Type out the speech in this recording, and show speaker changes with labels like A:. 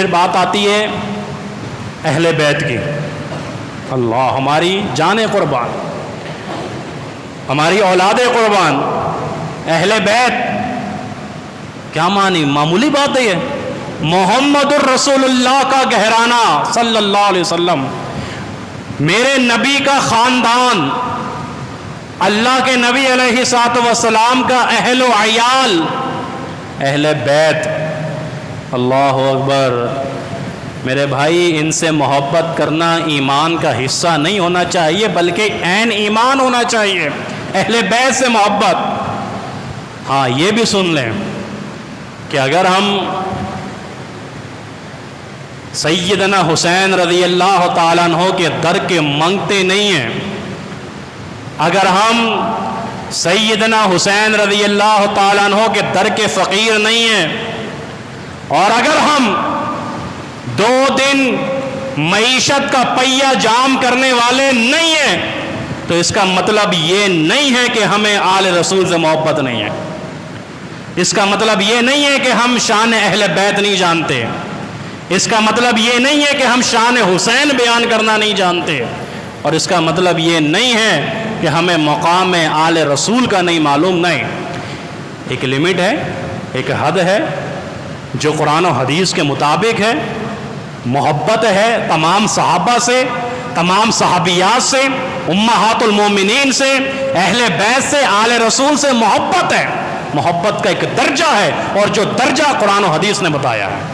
A: پھر بات آتی ہے اہل بیت کی. اللہ، ہماری جان قربان، ہماری اولاد قربان، اہل بیت کیا معنی؟ معمولی بات ہے یہ. محمد الرسول اللہ کا گہرانہ صلی اللہ علیہ وسلم، میرے نبی کا خاندان، اللہ کے نبی علیہ الصلوۃ والسلام کا اہل و عیال، اہل بیت. اللہ اکبر. میرے بھائی، ان سے محبت کرنا ایمان کا حصہ نہیں ہونا چاہیے، بلکہ عین ایمان ہونا چاہیے. اہل بیت سے محبت. ہاں، یہ بھی سن لیں کہ اگر ہم سیدنا حسین رضی اللہ تعالیٰ عنہ کے در کے منگتے نہیں ہیں، اگر ہم سیدنا حسین رضی اللہ تعالیٰ عنہ کے در کے فقیر نہیں ہیں، اور اگر ہم 2 دن معیشت کا پہیہ جام کرنے والے نہیں ہیں، تو اس کا مطلب یہ نہیں ہے کہ ہمیں آل رسول سے محبت نہیں ہے. اس کا مطلب یہ نہیں ہے کہ ہم شان اہل بیت نہیں جانتے. اس کا مطلب یہ نہیں ہے کہ ہم شان حسین بیان کرنا نہیں جانتے. اور اس کا مطلب یہ نہیں ہے کہ ہمیں مقام آل رسول کا نہیں معلوم. نہیں، ایک لمٹ ہے، ایک حد ہے جو قرآن و حدیث کے مطابق ہے. محبت ہے تمام صحابہ سے، تمام صحابیات سے، امہات المومنین سے، اہل بیت سے، آل رسول سے محبت ہے. محبت کا ایک درجہ ہے، اور جو درجہ قرآن و حدیث نے بتایا ہے.